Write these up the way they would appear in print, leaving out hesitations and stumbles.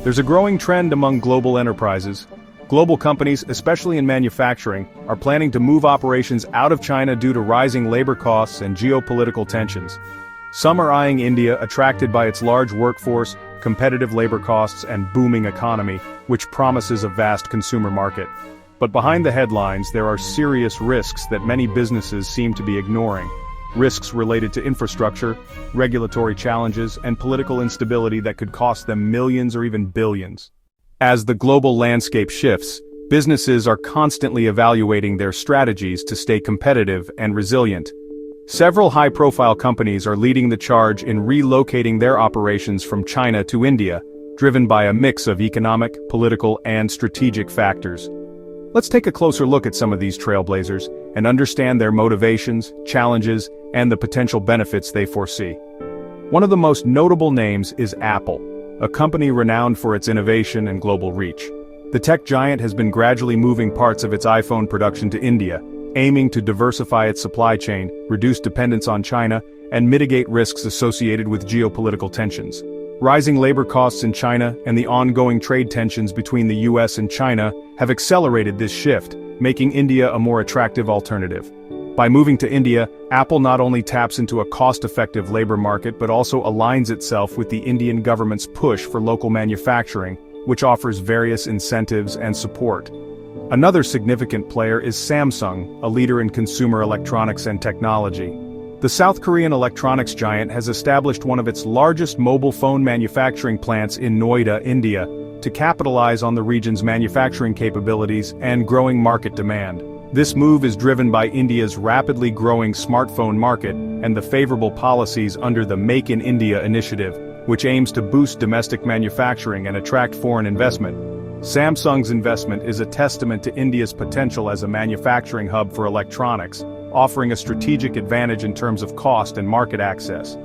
There's a growing trend among global enterprises. Global companies, especially in manufacturing, are planning to move operations out of China due to rising labor costs and geopolitical tensions. Some are eyeing India, attracted by its large workforce, competitive labor costs, and booming economy, which promises a vast consumer market. But behind the headlines, there are serious risks that many businesses seem to be ignoring. Risks related to infrastructure, regulatory challenges, and political instability that could cost them millions or even billions. As the global landscape shifts, businesses are constantly evaluating their strategies to stay competitive and resilient. Several high-profile companies are leading the charge in relocating their operations from China to India, driven by a mix of economic, political, and strategic factors. Let's take a closer look at some of these trailblazers and understand their motivations, challenges, and the potential benefits they foresee. One of the most notable names is Apple, a company renowned for its innovation and global reach. The tech giant has been gradually moving parts of its iPhone production to India, aiming to diversify its supply chain, reduce dependence on China, and mitigate risks associated with geopolitical tensions. Rising labor costs in China and the ongoing trade tensions between the US and China have accelerated this shift, making India a more attractive alternative. By moving to India, Apple not only taps into a cost-effective labor market but also aligns itself with the Indian government's push for local manufacturing, which offers various incentives and support. Another significant player is Samsung, a leader in consumer electronics and technology. The South Korean electronics giant has established one of its largest mobile phone manufacturing plants in Noida, India, to capitalize on the region's manufacturing capabilities and growing market demand. This move is driven by India's rapidly growing smartphone market and the favorable policies under the Make in India initiative, which aims to boost domestic manufacturing and attract foreign investment. Samsung's investment is a testament to India's potential as a manufacturing hub for electronics, offering a strategic advantage in terms of cost and market access.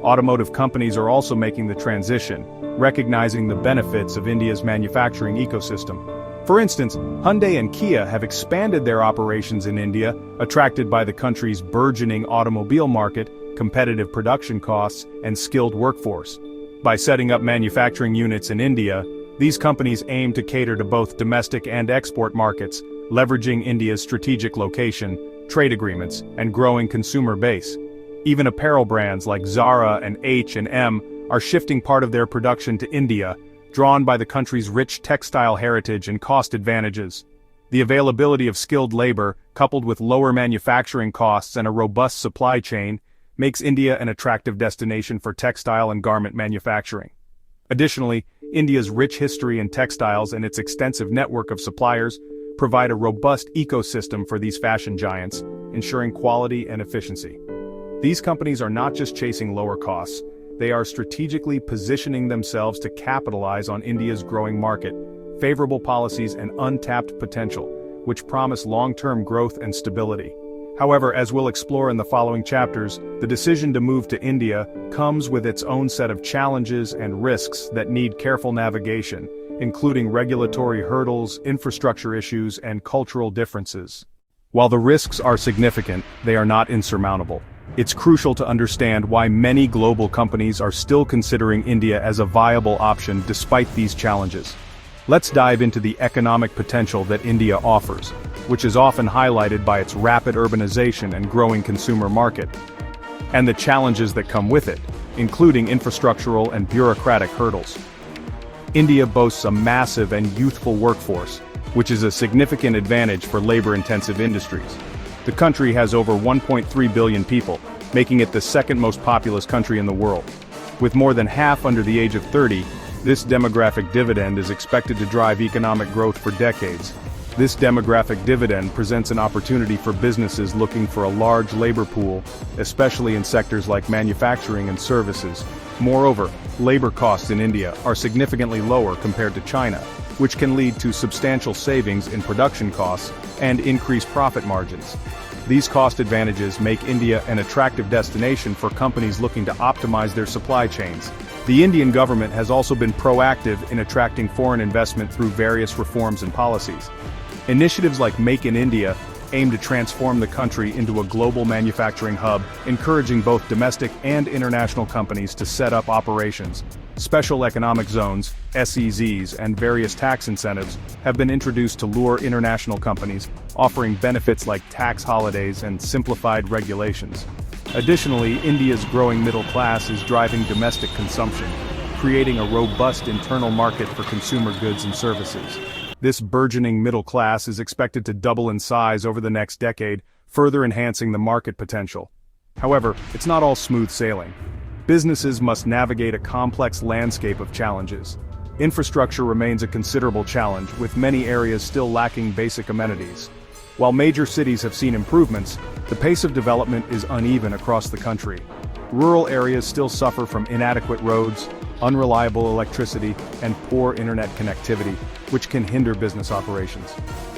Automotive companies are also making the transition, recognizing the benefits of India's manufacturing ecosystem. For instance, Hyundai and Kia have expanded their operations in India, attracted by the country's burgeoning automobile market, competitive production costs, and skilled workforce. By setting up manufacturing units in India, these companies aim to cater to both domestic and export markets, leveraging India's strategic location, trade agreements, and growing consumer base. Even apparel brands like Zara and H&M are shifting part of their production to India, drawn by the country's rich textile heritage and cost advantages. The availability of skilled labor, coupled with lower manufacturing costs and a robust supply chain, makes India an attractive destination for textile and garment manufacturing. Additionally, India's rich history in textiles and its extensive network of suppliers provide a robust ecosystem for these fashion giants, ensuring quality and efficiency. These companies are not just chasing lower costs, they are strategically positioning themselves to capitalize on India's growing market, favorable policies, and untapped potential, which promise long-term growth and stability. However, as we'll explore in the following chapters, the decision to move to India comes with its own set of challenges and risks that need careful navigation, including regulatory hurdles, infrastructure issues, and cultural differences. While the risks are significant, they are not insurmountable. It's crucial to understand why many global companies are still considering India as a viable option despite these challenges. Let's dive into the economic potential that India offers, which is often highlighted by its rapid urbanization and growing consumer market, and the challenges that come with it, including infrastructural and bureaucratic hurdles. India boasts a massive and youthful workforce, which is a significant advantage for labor-intensive industries. The country has over 1.3 billion people, making it the second most populous country in the world. With more than half under the age of 30, this demographic dividend is expected to drive economic growth for decades. This demographic dividend presents an opportunity for businesses looking for a large labor pool, especially in sectors like manufacturing and services. Moreover, labor costs in India are significantly lower compared to China, which can lead to substantial savings in production costs and increased profit margins. These cost advantages make India an attractive destination for companies looking to optimize their supply chains. The Indian government has also been proactive in attracting foreign investment through various reforms and policies. Initiatives like Make in India aim to transform the country into a global manufacturing hub, encouraging both domestic and international companies to set up operations. Special economic zones, SEZs, and various tax incentives have been introduced to lure international companies, offering benefits like tax holidays and simplified regulations. Additionally, India's growing middle class is driving domestic consumption, creating a robust internal market for consumer goods and services. This burgeoning middle class is expected to double in size over the next decade, further enhancing the market potential. However, it's not all smooth sailing. Businesses must navigate a complex landscape of challenges. Infrastructure remains a considerable challenge, with many areas still lacking basic amenities. While major cities have seen improvements, the pace of development is uneven across the country. Rural areas still suffer from inadequate roads, unreliable electricity, and poor internet connectivity, which can hinder business operations.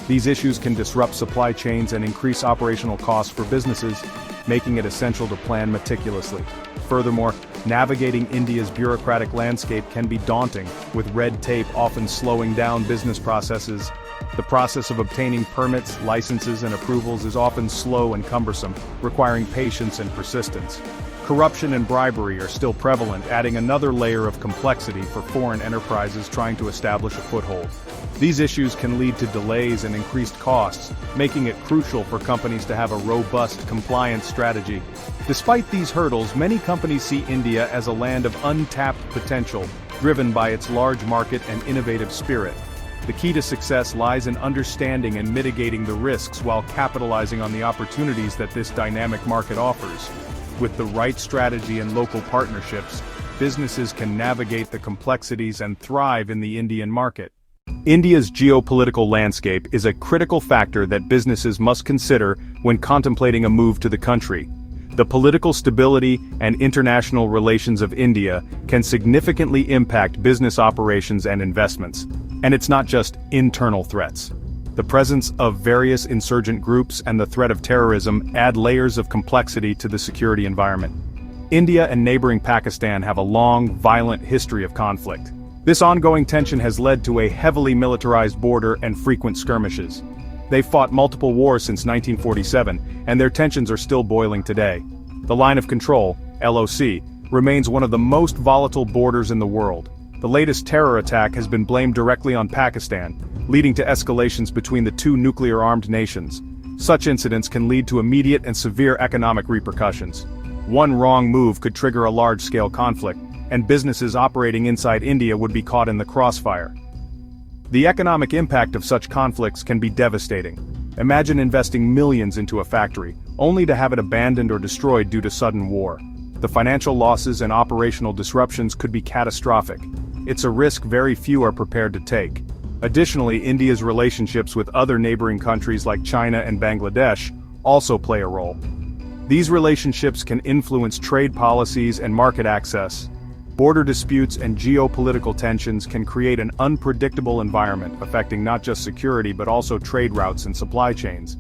These issues can disrupt supply chains and increase operational costs for businesses, making it essential to plan meticulously. Furthermore, navigating India's bureaucratic landscape can be daunting, with red tape often slowing down business processes. The process of obtaining permits, licenses, and approvals is often slow and cumbersome, requiring patience and persistence. Corruption and bribery are still prevalent, adding another layer of complexity for foreign enterprises trying to establish a foothold. These issues can lead to delays and increased costs, making it crucial for companies to have a robust compliance strategy. Despite these hurdles, many companies see India as a land of untapped potential, driven by its large market and innovative spirit. The key to success lies in understanding and mitigating the risks while capitalizing on the opportunities that this dynamic market offers. With the right strategy and local partnerships, businesses can navigate the complexities and thrive in the Indian market. India's geopolitical landscape is a critical factor that businesses must consider when contemplating a move to the country. The political stability and international relations of India can significantly impact business operations and investments. And it's not just internal threats. The presence of various insurgent groups and the threat of terrorism add layers of complexity to the security environment. India and neighboring Pakistan have a long, violent history of conflict. This ongoing tension has led to a heavily militarized border and frequent skirmishes. They've fought multiple wars since 1947, and their tensions are still boiling today. The Line of Control, LOC, remains one of the most volatile borders in the world. The latest terror attack has been blamed directly on Pakistan, leading to escalations between the two nuclear-armed nations. Such incidents can lead to immediate and severe economic repercussions. One wrong move could trigger a large-scale conflict, and businesses operating inside India would be caught in the crossfire. The economic impact of such conflicts can be devastating. Imagine investing millions into a factory, only to have it abandoned or destroyed due to sudden war. The financial losses and operational disruptions could be catastrophic. It's a risk very few are prepared to take. Additionally, India's relationships with other neighboring countries like China and Bangladesh also play a role. These relationships can influence trade policies and market access. Border disputes and geopolitical tensions can create an unpredictable environment affecting not just security but also trade routes and supply chains.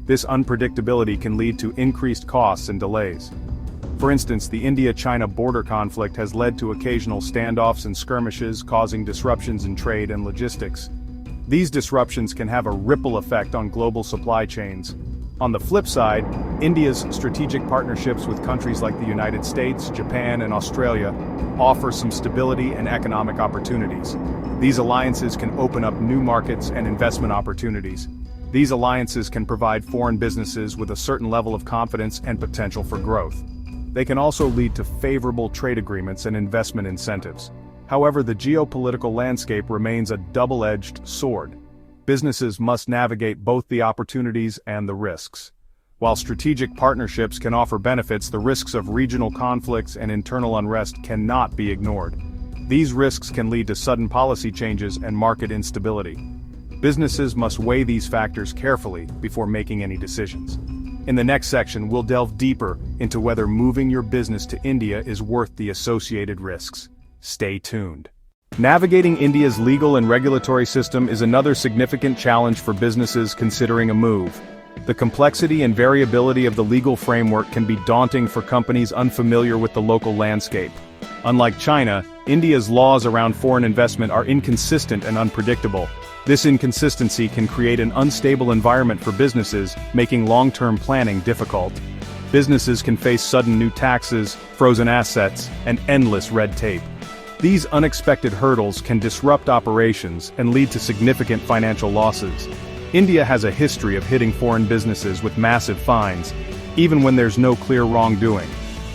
This unpredictability can lead to increased costs and delays. For instance, the India-China border conflict has led to occasional standoffs and skirmishes, causing disruptions in trade and logistics. These disruptions can have a ripple effect on global supply chains. On the flip side, India's strategic partnerships with countries like the United States, Japan, and Australia offer some stability and economic opportunities. These alliances can open up new markets and investment opportunities. These alliances can provide foreign businesses with a certain level of confidence and potential for growth. They can also lead to favorable trade agreements and investment incentives. However, the geopolitical landscape remains a double-edged sword. Businesses must navigate both the opportunities and the risks. While strategic partnerships can offer benefits, the risks of regional conflicts and internal unrest cannot be ignored. These risks can lead to sudden policy changes and market instability. Businesses must weigh these factors carefully before making any decisions. In the next section, we'll delve deeper into whether moving your business to India is worth the associated risks. Stay tuned. Navigating India's legal and regulatory system is another significant challenge for businesses considering a move. The complexity and variability of the legal framework can be daunting for companies unfamiliar with the local landscape. Unlike China, India's laws around foreign investment are inconsistent and unpredictable. This inconsistency can create an unstable environment for businesses, making long-term planning difficult. Businesses can face sudden new taxes, frozen assets, and endless red tape. These unexpected hurdles can disrupt operations and lead to significant financial losses. India has a history of hitting foreign businesses with massive fines, even when there's no clear wrongdoing.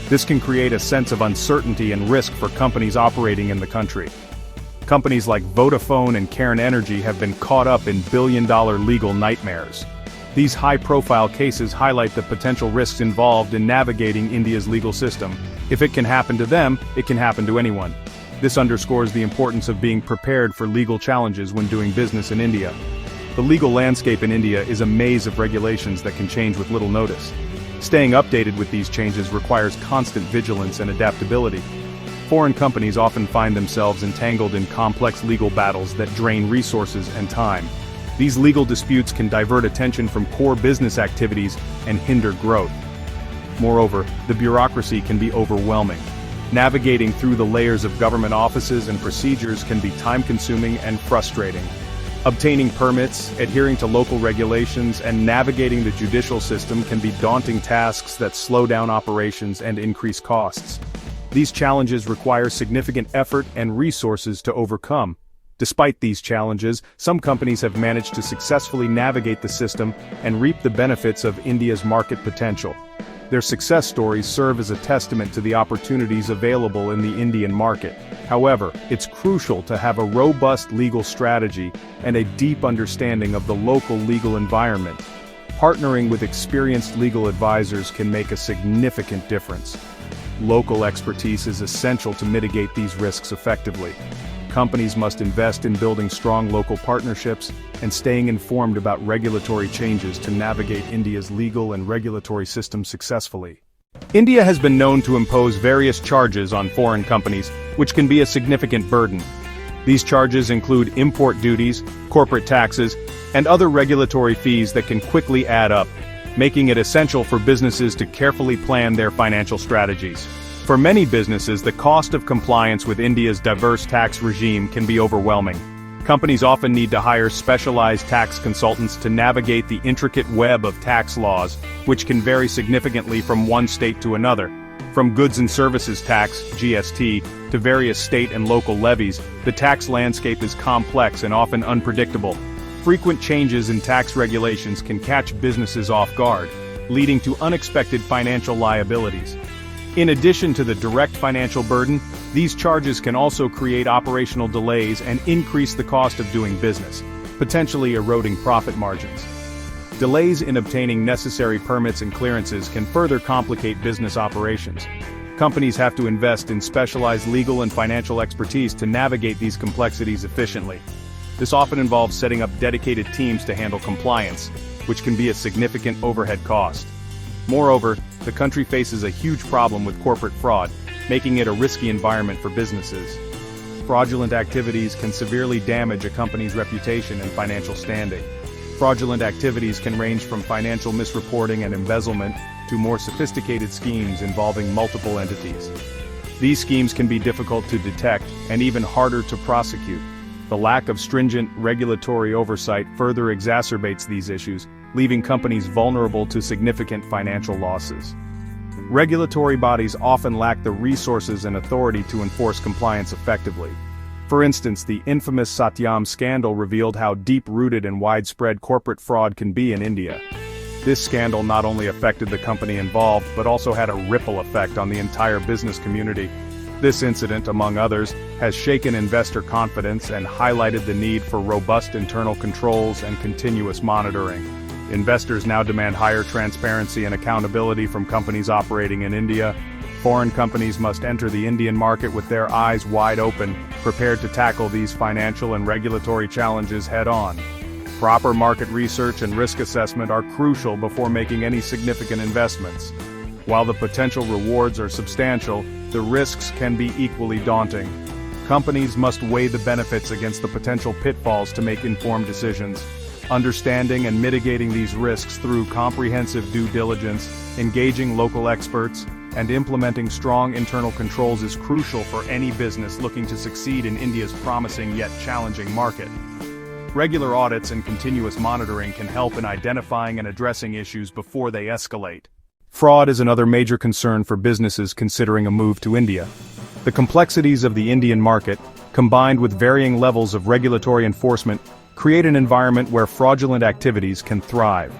This can create a sense of uncertainty and risk for companies operating in the country. Companies like Vodafone and Cairn Energy have been caught up in billion-dollar legal nightmares. These high-profile cases highlight the potential risks involved in navigating India's legal system. If it can happen to them, it can happen to anyone. This underscores the importance of being prepared for legal challenges when doing business in India. The legal landscape in India is a maze of regulations that can change with little notice. Staying updated with these changes requires constant vigilance and adaptability. Foreign companies often find themselves entangled in complex legal battles that drain resources and time. These legal disputes can divert attention from core business activities and hinder growth. Moreover, the bureaucracy can be overwhelming. Navigating through the layers of government offices and procedures can be time-consuming and frustrating. Obtaining permits, adhering to local regulations, and navigating the judicial system can be daunting tasks that slow down operations and increase costs. These challenges require significant effort and resources to overcome. Despite these challenges, some companies have managed to successfully navigate the system and reap the benefits of India's market potential. Their success stories serve as a testament to the opportunities available in the Indian market. However, it's crucial to have a robust legal strategy and a deep understanding of the local legal environment. Partnering with experienced legal advisors can make a significant difference. Local expertise is essential to mitigate these risks effectively. Companies must invest in building strong local partnerships and staying informed about regulatory changes to navigate India's legal and regulatory system successfully. India has been known to impose various charges on foreign companies, which can be a significant burden. These charges include import duties, corporate taxes, and other regulatory fees that can quickly add up, making it essential for businesses to carefully plan their financial strategies. For many businesses, the cost of compliance with India's diverse tax regime can be overwhelming. Companies often need to hire specialized tax consultants to navigate the intricate web of tax laws, which can vary significantly from one state to another. From goods and services tax, GST, to various state and local levies, the tax landscape is complex and often unpredictable. Frequent changes in tax regulations can catch businesses off guard, leading to unexpected financial liabilities. In addition to the direct financial burden, these charges can also create operational delays and increase the cost of doing business, potentially eroding profit margins. Delays in obtaining necessary permits and clearances can further complicate business operations. Companies have to invest in specialized legal and financial expertise to navigate these complexities efficiently. This often involves setting up dedicated teams to handle compliance, which can be a significant overhead cost. Moreover, the country faces a huge problem with corporate fraud, making it a risky environment for businesses. Fraudulent activities can severely damage a company's reputation and financial standing. Fraudulent activities can range from financial misreporting and embezzlement to more sophisticated schemes involving multiple entities. These schemes can be difficult to detect and even harder to prosecute. The lack of stringent regulatory oversight further exacerbates these issues, leaving companies vulnerable to significant financial losses. Regulatory bodies often lack the resources and authority to enforce compliance effectively. For instance, the infamous Satyam scandal revealed how deep-rooted and widespread corporate fraud can be in India. This scandal not only affected the company involved, but also had a ripple effect on the entire business community. This incident, among others, has shaken investor confidence and highlighted the need for robust internal controls and continuous monitoring. Investors now demand higher transparency and accountability from companies operating in India. Foreign companies must enter the Indian market with their eyes wide open, prepared to tackle these financial and regulatory challenges head-on. Proper market research and risk assessment are crucial before making any significant investments. While the potential rewards are substantial, the risks can be equally daunting. Companies must weigh the benefits against the potential pitfalls to make informed decisions. Understanding and mitigating these risks through comprehensive due diligence, engaging local experts, and implementing strong internal controls is crucial for any business looking to succeed in India's promising yet challenging market. Regular audits and continuous monitoring can help in identifying and addressing issues before they escalate. Fraud is another major concern for businesses considering a move to India. The complexities of the Indian market, combined with varying levels of regulatory enforcement, create an environment where fraudulent activities can thrive.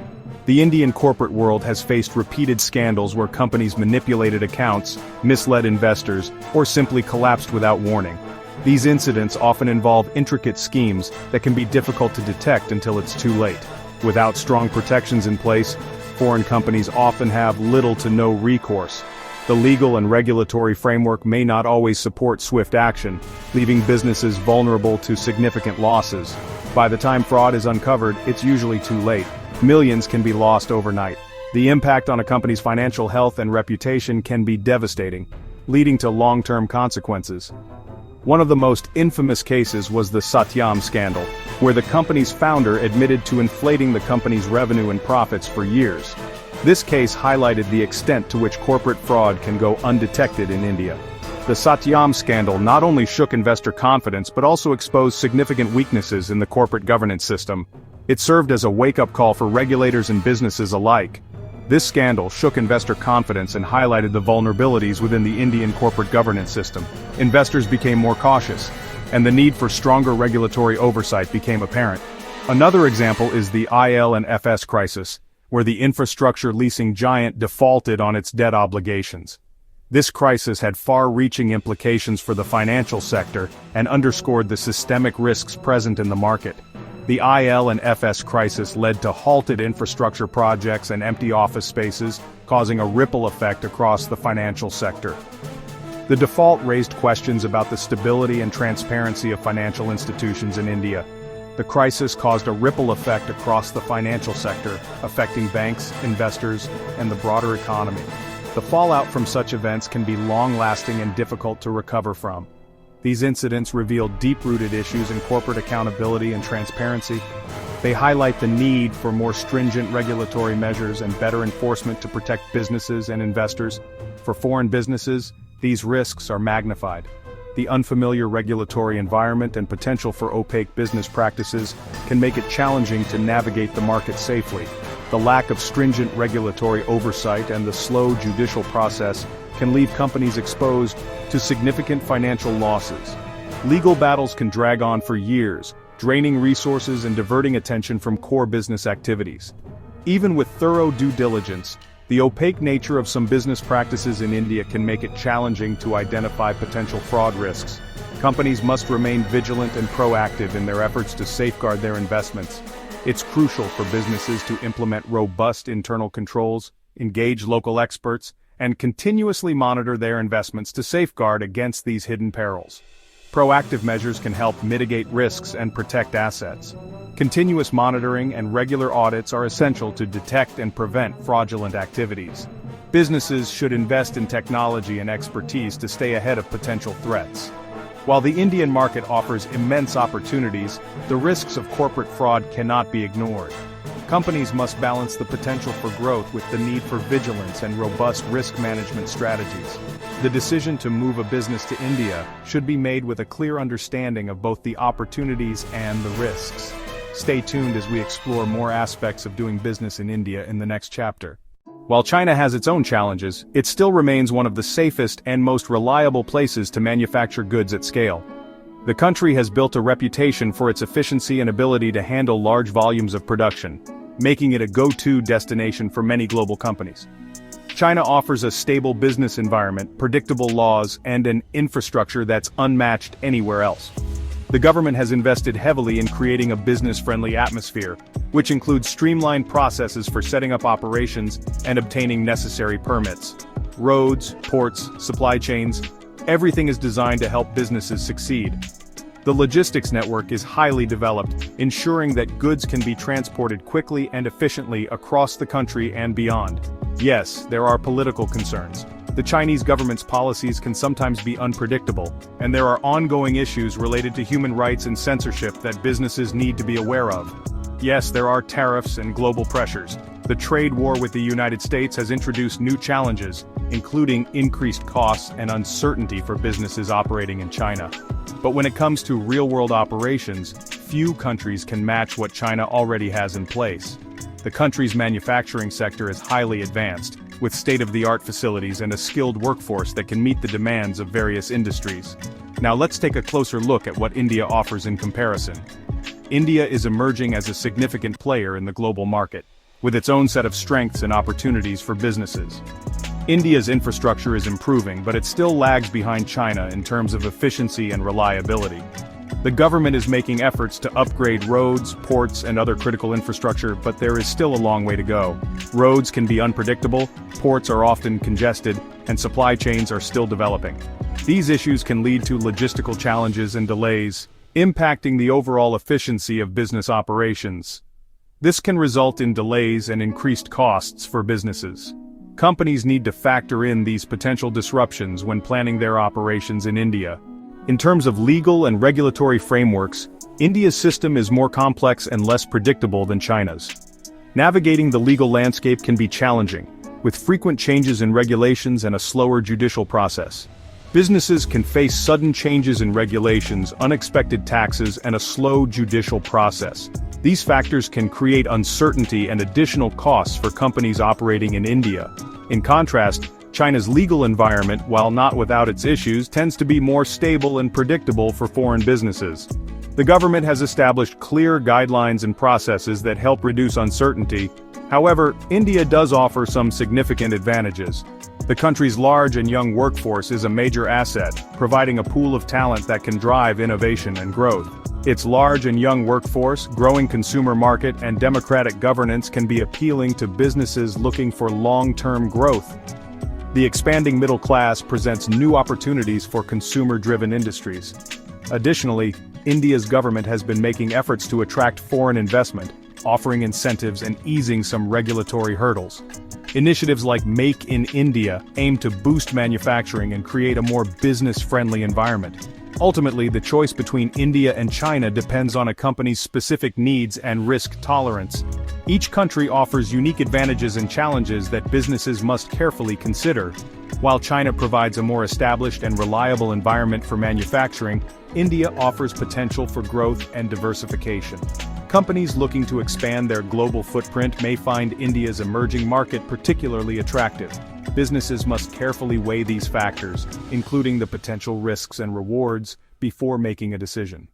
The Indian corporate world has faced repeated scandals where companies manipulated accounts, misled investors, or simply collapsed without warning. These incidents often involve intricate schemes that can be difficult to detect until it's too late. Without strong protections in place, foreign companies often have little to no recourse. The legal and regulatory framework may not always support swift action, leaving businesses vulnerable to significant losses. By the time fraud is uncovered, it's usually too late. Millions can be lost overnight. The impact on a company's financial health and reputation can be devastating, leading to long-term consequences. One of the most infamous cases was the Satyam scandal, where the company's founder admitted to inflating the company's revenue and profits for years. This case highlighted the extent to which corporate fraud can go undetected in India. The Satyam scandal not only shook investor confidence but also exposed significant weaknesses in the corporate governance system. It served as a wake-up call for regulators and businesses alike. This scandal shook investor confidence and highlighted the vulnerabilities within the Indian corporate governance system. Investors became more cautious, and the need for stronger regulatory oversight became apparent. Another example is the IL&FS crisis, where the infrastructure leasing giant defaulted on its debt obligations. This crisis had far-reaching implications for the financial sector and underscored the systemic risks present in the market. The IL&FS crisis led to halted infrastructure projects and empty office spaces, causing a ripple effect across the financial sector. The default raised questions about the stability and transparency of financial institutions in India. The crisis caused a ripple effect across the financial sector, affecting banks, investors, and the broader economy. The fallout from such events can be long-lasting and difficult to recover from. These incidents reveal deep-rooted issues in corporate accountability and transparency. They highlight the need for more stringent regulatory measures and better enforcement to protect businesses and investors. For foreign businesses, these risks are magnified. The unfamiliar regulatory environment and potential for opaque business practices can make it challenging to navigate the market safely. The lack of stringent regulatory oversight and the slow judicial process can leave companies exposed to significant financial losses. Legal battles can drag on for years, draining resources and diverting attention from core business activities. Even with thorough due diligence, the opaque nature of some business practices in India can make it challenging to identify potential fraud risks. Companies must remain vigilant and proactive in their efforts to safeguard their investments. It's crucial for businesses to implement robust internal controls, engage local experts, and continuously monitor their investments to safeguard against these hidden perils. Proactive measures can help mitigate risks and protect assets. Continuous monitoring and regular audits are essential to detect and prevent fraudulent activities. Businesses should invest in technology and expertise to stay ahead of potential threats. While the Indian market offers immense opportunities, the risks of corporate fraud cannot be ignored. Companies must balance the potential for growth with the need for vigilance and robust risk management strategies. The decision to move a business to India should be made with a clear understanding of both the opportunities and the risks. Stay tuned as we explore more aspects of doing business in India in the next chapter. While China has its own challenges, it still remains one of the safest and most reliable places to manufacture goods at scale. The country has built a reputation for its efficiency and ability to handle large volumes of production, making it a go-to destination for many global companies. China offers a stable business environment, predictable laws, and an infrastructure that's unmatched anywhere else. The government has invested heavily in creating a business-friendly atmosphere, which includes streamlined processes for setting up operations and obtaining necessary permits. Roads, ports, supply chains, everything is designed to help businesses succeed. The logistics network is highly developed, ensuring that goods can be transported quickly and efficiently across the country and beyond. Yes, there are political concerns. The Chinese government's policies can sometimes be unpredictable, and there are ongoing issues related to human rights and censorship that businesses need to be aware of. Yes, there are tariffs and global pressures. The trade war with the United States has introduced new challenges, including increased costs and uncertainty for businesses operating in China. But when it comes to real-world operations, few countries can match what China already has in place. The country's manufacturing sector is highly advanced, with state-of-the-art facilities and a skilled workforce that can meet the demands of various industries. Now let's take a closer look at what India offers in comparison. India is emerging as a significant player in the global market, with its own set of strengths and opportunities for businesses. India's infrastructure is improving, but it still lags behind China in terms of efficiency and reliability. The government is making efforts to upgrade roads, ports, and other critical infrastructure, but there is still a long way to go. Roads can be unpredictable, ports are often congested, and supply chains are still developing. These issues can lead to logistical challenges and delays, impacting the overall efficiency of business operations. This can result in delays and increased costs for businesses. Companies need to factor in these potential disruptions when planning their operations in India. In terms of legal and regulatory frameworks, India's system is more complex and less predictable than China's. Navigating the legal landscape can be challenging, with frequent changes in regulations and a slower judicial process. Businesses can face sudden changes in regulations, unexpected taxes, and a slow judicial process. These factors can create uncertainty and additional costs for companies operating in India. In contrast, China's legal environment, while not without its issues, tends to be more stable and predictable for foreign businesses. The government has established clear guidelines and processes that help reduce uncertainty. However, India does offer some significant advantages. The country's large and young workforce is a major asset, providing a pool of talent that can drive innovation and growth. Its large and young workforce, growing consumer market, and democratic governance can be appealing to businesses looking for long-term growth. The expanding middle class presents new opportunities for consumer-driven industries. Additionally, India's government has been making efforts to attract foreign investment, offering incentives and easing some regulatory hurdles. Initiatives like Make in India aim to boost manufacturing and create a more business-friendly environment. Ultimately, the choice between India and China depends on a company's specific needs and risk tolerance. Each country offers unique advantages and challenges that businesses must carefully consider. While China provides a more established and reliable environment for manufacturing, India offers potential for growth and diversification. Companies looking to expand their global footprint may find India's emerging market particularly attractive. Businesses must carefully weigh these factors, including the potential risks and rewards, before making a decision.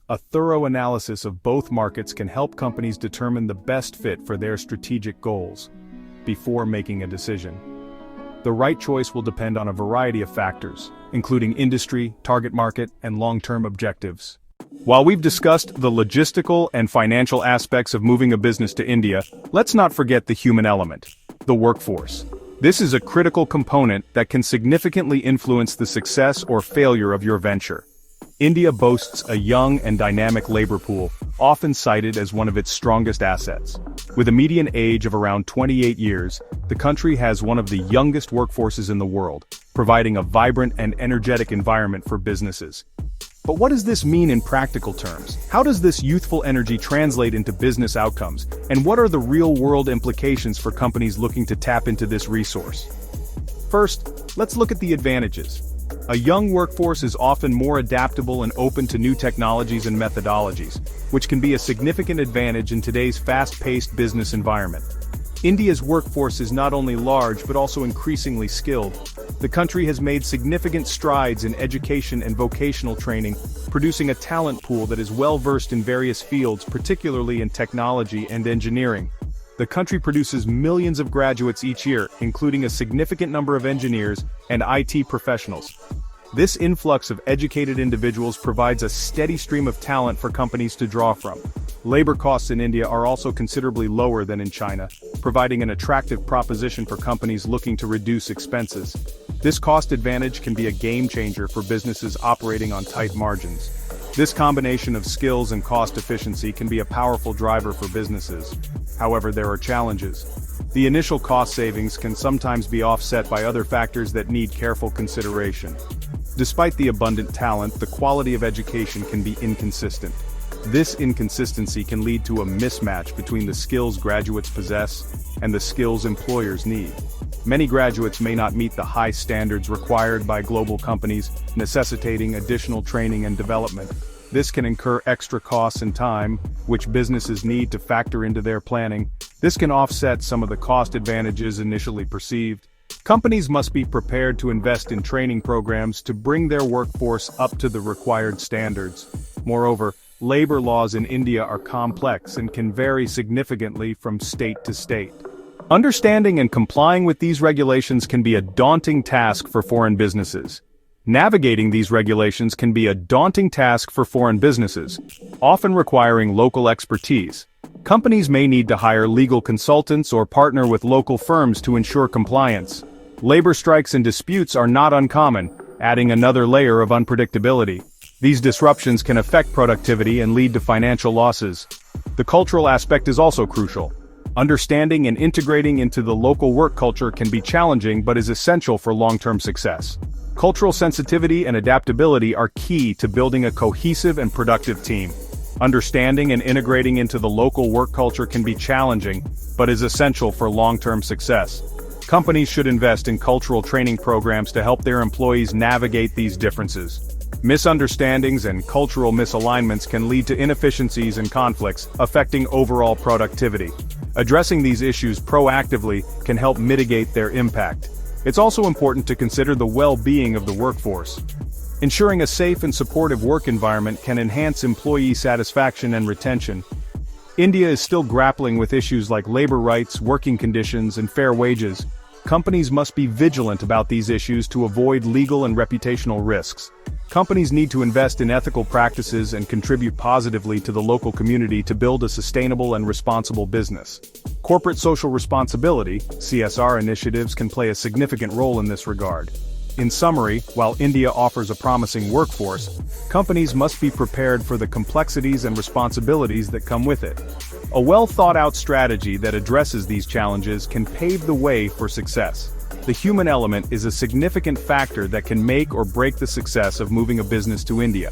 A thorough analysis of both markets can help companies determine the best fit for their strategic goals before making a decision. The right choice will depend on a variety of factors, including industry, target market, and long-term objectives. While we've discussed the logistical and financial aspects of moving a business to India, let's not forget the human element, the workforce. This is a critical component that can significantly influence the success or failure of your venture. India boasts a young and dynamic labor pool, often cited as one of its strongest assets. With a median age of around 28 years, the country has one of the youngest workforces in the world, providing a vibrant and energetic environment for businesses. But what does this mean in practical terms? How does this youthful energy translate into business outcomes? And what are the real-world implications for companies looking to tap into this resource? First, let's look at the advantages. A young workforce is often more adaptable and open to new technologies and methodologies, which can be a significant advantage in today's fast-paced business environment. India's workforce is not only large but also increasingly skilled. The country has made significant strides in education and vocational training, producing a talent pool that is well-versed in various fields, particularly in technology and engineering. The country produces millions of graduates each year, including a significant number of engineers and IT professionals. This influx of educated individuals provides a steady stream of talent for companies to draw from. Labor costs in India are also considerably lower than in China, providing an attractive proposition for companies looking to reduce expenses. This cost advantage can be a game changer for businesses operating on tight margins. This combination of skills and cost efficiency can be a powerful driver for businesses. However, there are challenges. The initial cost savings can sometimes be offset by other factors that need careful consideration. Despite the abundant talent, the quality of education can be inconsistent. This inconsistency can lead to a mismatch between the skills graduates possess and the skills employers need. Many graduates may not meet the high standards required by global companies, necessitating additional training and development. This can incur extra costs and time, which businesses need to factor into their planning. This can offset some of the cost advantages initially perceived. Companies must be prepared to invest in training programs to bring their workforce up to the required standards. Moreover, labor laws in India are complex and can vary significantly from state to state. Understanding and complying with these regulations can be a daunting task for foreign businesses. Navigating these regulations can be a daunting task for foreign businesses, often requiring local expertise. Companies may need to hire legal consultants or partner with local firms to ensure compliance. Labor strikes and disputes are not uncommon, adding another layer of unpredictability. These disruptions can affect productivity and lead to financial losses. The cultural aspect is also crucial. Understanding and integrating into the local work culture can be challenging but is essential for long-term success. Cultural sensitivity and adaptability are key to building a cohesive and productive team. Understanding and integrating into the local work culture can be challenging, but is essential for long-term success. Companies should invest in cultural training programs to help their employees navigate these differences. Misunderstandings and cultural misalignments can lead to inefficiencies and conflicts, affecting overall productivity. Addressing these issues proactively can help mitigate their impact. It's also important to consider the well-being of the workforce. Ensuring a safe and supportive work environment can enhance employee satisfaction and retention. India is still grappling with issues like labor rights, working conditions, and fair wages. Companies must be vigilant about these issues to avoid legal and reputational risks. Companies need to invest in ethical practices and contribute positively to the local community to build a sustainable and responsible business. Corporate social responsibility, CSR initiatives can play a significant role in this regard. In summary, while India offers a promising workforce, companies must be prepared for the complexities and responsibilities that come with it. A well-thought-out strategy that addresses these challenges can pave the way for success. The human element is a significant factor that can make or break the success of moving a business to India.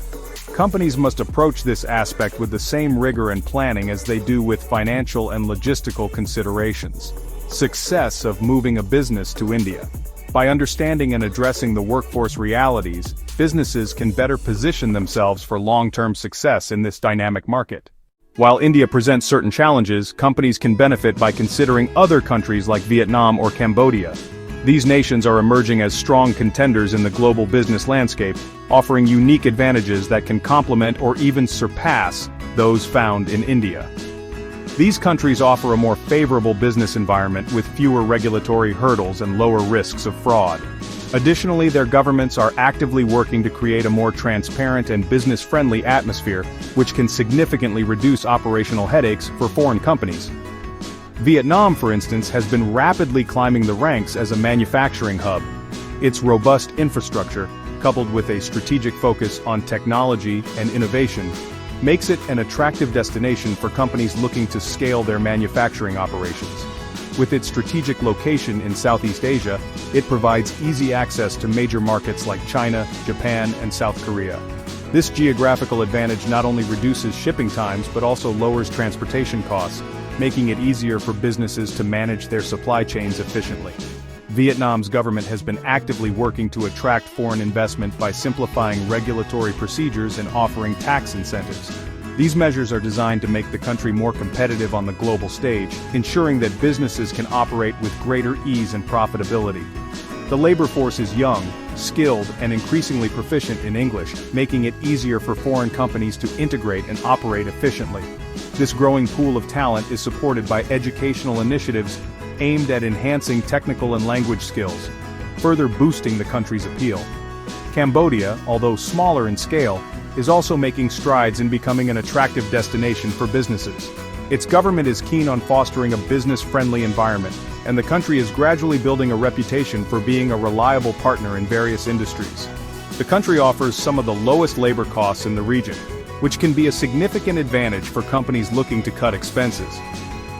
Companies must approach this aspect with the same rigor and planning as they do with financial and logistical considerations. Success of moving a business to India. By understanding and addressing the workforce realities, businesses can better position themselves for long-term success in this dynamic market. While India presents certain challenges, companies can benefit by considering other countries like Vietnam or Cambodia. These nations are emerging as strong contenders in the global business landscape, offering unique advantages that can complement or even surpass those found in India. These countries offer a more favorable business environment with fewer regulatory hurdles and lower risks of fraud. Additionally, their governments are actively working to create a more transparent and business-friendly atmosphere, which can significantly reduce operational headaches for foreign companies. Vietnam, for instance, has been rapidly climbing the ranks as a manufacturing hub. Its robust infrastructure, coupled with a strategic focus on technology and innovation, makes it an attractive destination for companies looking to scale their manufacturing operations. With its strategic location in Southeast Asia, it provides easy access to major markets like China, Japan, and South Korea. This geographical advantage not only reduces shipping times but also lowers transportation costs, making it easier for businesses to manage their supply chains efficiently. Vietnam's government has been actively working to attract foreign investment by simplifying regulatory procedures and offering tax incentives. These measures are designed to make the country more competitive on the global stage, ensuring that businesses can operate with greater ease and profitability. The labor force is young, skilled, and increasingly proficient in English, making it easier for foreign companies to integrate and operate efficiently. This growing pool of talent is supported by educational initiatives aimed at enhancing technical and language skills, further boosting the country's appeal. Cambodia, although smaller in scale, is also making strides in becoming an attractive destination for businesses. Its government is keen on fostering a business-friendly environment, and the country is gradually building a reputation for being a reliable partner in various industries. The country offers some of the lowest labor costs in the region, which can be a significant advantage for companies looking to cut expenses.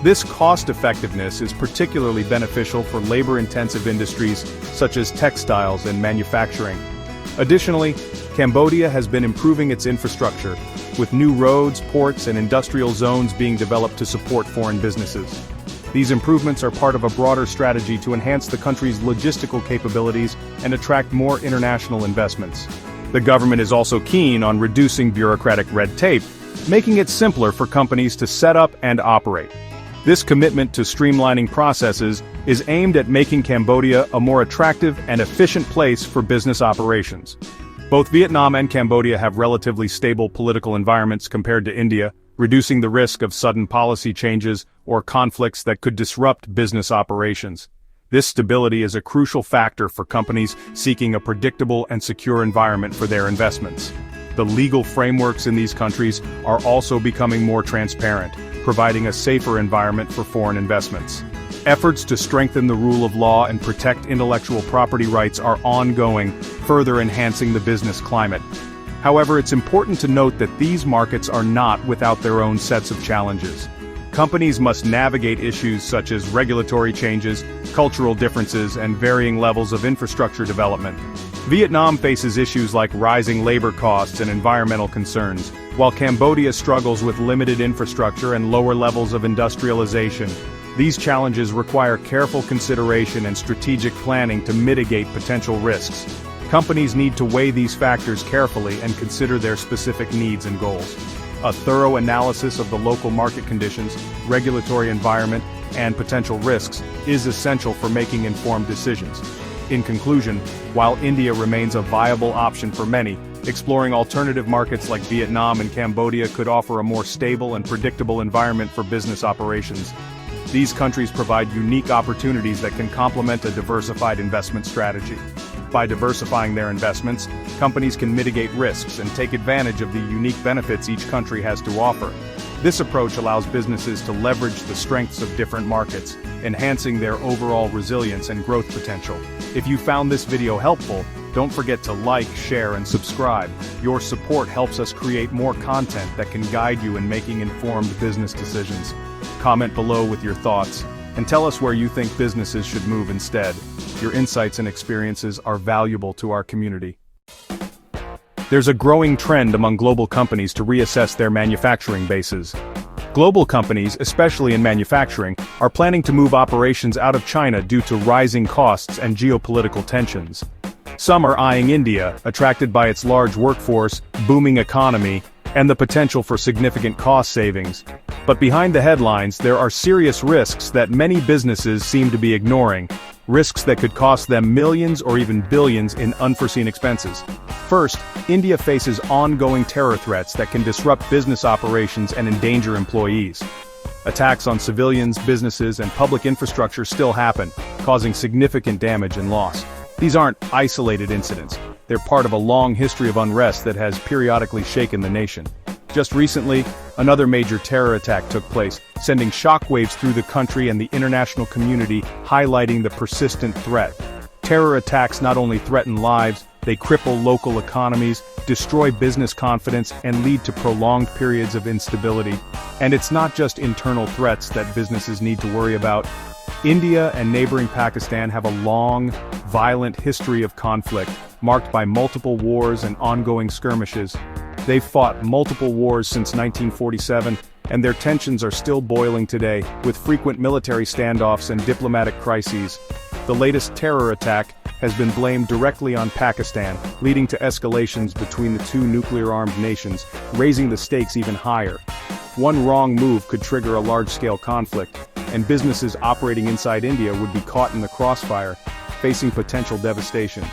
This cost-effectiveness is particularly beneficial for labor-intensive industries such as textiles and manufacturing. Additionally, Cambodia has been improving its infrastructure, with new roads, ports, and industrial zones being developed to support foreign businesses. These improvements are part of a broader strategy to enhance the country's logistical capabilities and attract more international investments. The government is also keen on reducing bureaucratic red tape, making it simpler for companies to set up and operate. This commitment to streamlining processes is aimed at making Cambodia a more attractive and efficient place for business operations. Both Vietnam and Cambodia have relatively stable political environments compared to India, reducing the risk of sudden policy changes or conflicts that could disrupt business operations. This stability is a crucial factor for companies seeking a predictable and secure environment for their investments. The legal frameworks in these countries are also becoming more transparent, providing a safer environment for foreign investments. Efforts to strengthen the rule of law and protect intellectual property rights are ongoing, further enhancing the business climate. However, it's important to note that these markets are not without their own sets of challenges. Companies must navigate issues such as regulatory changes, cultural differences, and varying levels of infrastructure development. Vietnam faces issues like rising labor costs and environmental concerns, while Cambodia struggles with limited infrastructure and lower levels of industrialization. These challenges require careful consideration and strategic planning to mitigate potential risks. Companies need to weigh these factors carefully and consider their specific needs and goals. A thorough analysis of the local market conditions, regulatory environment, and potential risks is essential for making informed decisions. In conclusion, while India remains a viable option for many, exploring alternative markets like Vietnam and Cambodia could offer a more stable and predictable environment for business operations. These countries provide unique opportunities that can complement a diversified investment strategy. By diversifying their investments, companies can mitigate risks and take advantage of the unique benefits each country has to offer. This approach allows businesses to leverage the strengths of different markets, enhancing their overall resilience and growth potential. If you found this video helpful, don't forget to like, share, and subscribe. Your support helps us create more content that can guide you in making informed business decisions. Comment below with your thoughts, and tell us where you think businesses should move instead. Your insights and experiences are valuable to our community. There's a growing trend among global companies to reassess their manufacturing bases. Global companies, especially in manufacturing, are planning to move operations out of China due to rising costs and geopolitical tensions. Some are eyeing India, attracted by its large workforce, booming economy, and the potential for significant cost savings. But behind the headlines, there are serious risks that many businesses seem to be ignoring. Risks that could cost them millions or even billions in unforeseen expenses. First, India faces ongoing terror threats that can disrupt business operations and endanger employees. Attacks on civilians, businesses, and public infrastructure still happen, causing significant damage and loss. These aren't isolated incidents. They're part of a long history of unrest that has periodically shaken the nation. Just recently, another major terror attack took place, sending shockwaves through the country and the international community, highlighting the persistent threat. Terror attacks not only threaten lives, they cripple local economies, destroy business confidence, and lead to prolonged periods of instability. And it's not just internal threats that businesses need to worry about. India and neighboring Pakistan have a long, violent history of conflict, marked by multiple wars and ongoing skirmishes. They've fought multiple wars since 1947, and their tensions are still boiling today, with frequent military standoffs and diplomatic crises. The latest terror attack has been blamed directly on Pakistan, leading to escalations between the two nuclear-armed nations, raising the stakes even higher. One wrong move could trigger a large-scale conflict, and businesses operating inside India would be caught in the crossfire, facing potential devastation.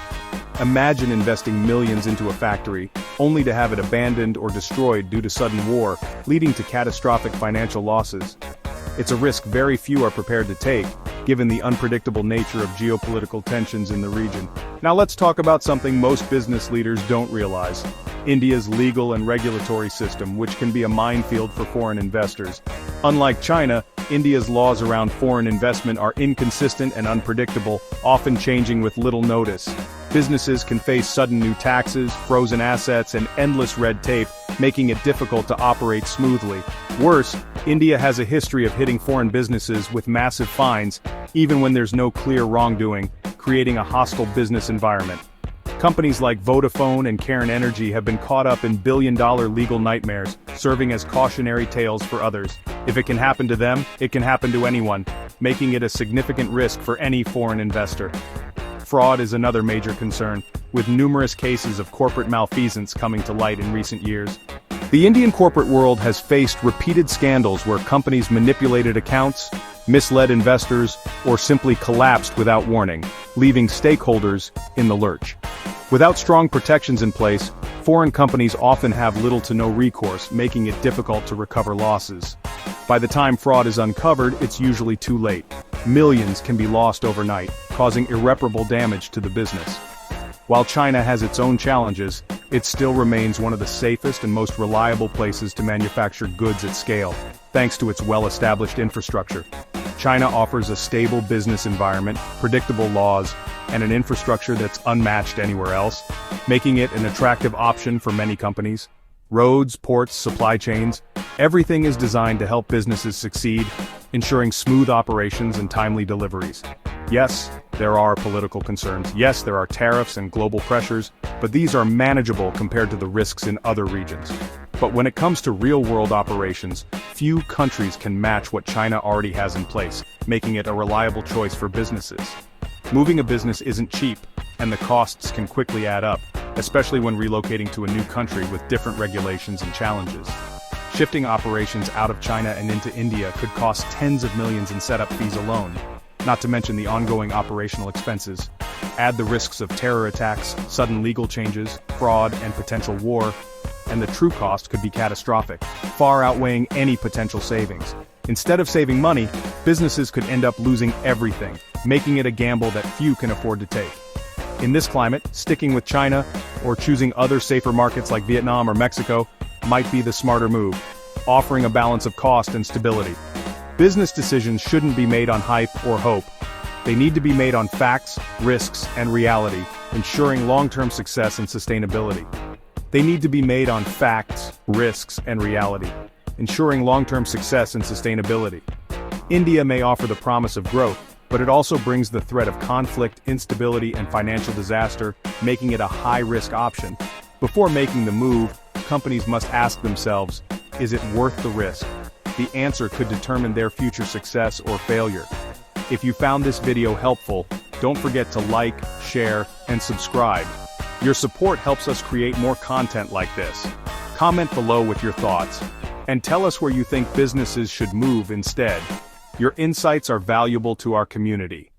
Imagine investing millions into a factory, only to have it abandoned or destroyed due to sudden war, leading to catastrophic financial losses. It's a risk very few are prepared to take, given the unpredictable nature of geopolitical tensions in the region. Now let's talk about something most business leaders don't realize: India's legal and regulatory system, which can be a minefield for foreign investors. Unlike China, India's laws around foreign investment are inconsistent and unpredictable, often changing with little notice. Businesses can face sudden new taxes, frozen assets, and endless red tape, making it difficult to operate smoothly. Worse, India has a history of hitting foreign businesses with massive fines, even when there's no clear wrongdoing, creating a hostile business environment. Companies like Vodafone and Cairn Energy have been caught up in billion-dollar legal nightmares, serving as cautionary tales for others. If it can happen to them, it can happen to anyone, making it a significant risk for any foreign investor. Fraud is another major concern, with numerous cases of corporate malfeasance coming to light in recent years. The Indian corporate world has faced repeated scandals where companies manipulated accounts, misled investors, or simply collapsed without warning, leaving stakeholders in the lurch. Without strong protections in place, foreign companies often have little to no recourse, making it difficult to recover losses. By the time fraud is uncovered, it's usually too late. Millions can be lost overnight, causing irreparable damage to the business. While China has its own challenges, it still remains one of the safest and most reliable places to manufacture goods at scale, thanks to its well-established infrastructure. China offers a stable business environment, predictable laws, and an infrastructure that's unmatched anywhere else, making it an attractive option for many companies. Roads, ports, supply chains, everything is designed to help businesses succeed, ensuring smooth operations and timely deliveries. Yes, there are political concerns. Yes, there are tariffs and global pressures, but these are manageable compared to the risks in other regions. But when it comes to real-world operations, few countries can match what China already has in place, making it a reliable choice for businesses. Moving a business isn't cheap, and the costs can quickly add up, especially when relocating to a new country with different regulations and challenges. Shifting operations out of China and into India could cost tens of millions in setup fees alone, not to mention the ongoing operational expenses. Add the risks of terror attacks, sudden legal changes, fraud, and potential war, and the true cost could be catastrophic, far outweighing any potential savings. Instead of saving money, businesses could end up losing everything, making it a gamble that few can afford to take. In this climate, sticking with China, or choosing other safer markets like Vietnam or Mexico, might be the smarter move, offering a balance of cost and stability. Business decisions shouldn't be made on hype or hope. They need to be made on facts, risks, and reality, ensuring long-term success and sustainability. They need to be made on facts, risks, and reality, ensuring long-term success and sustainability. India may offer the promise of growth, but it also brings the threat of conflict, instability, and financial disaster, making it a high-risk option. Before making the move, companies must ask themselves, is it worth the risk? The answer could determine their future success or failure. If you found this video helpful, don't forget to like, share, and subscribe. Your support helps us create more content like this. Comment below with your thoughts, and tell us where you think businesses should move instead. Your insights are valuable to our community.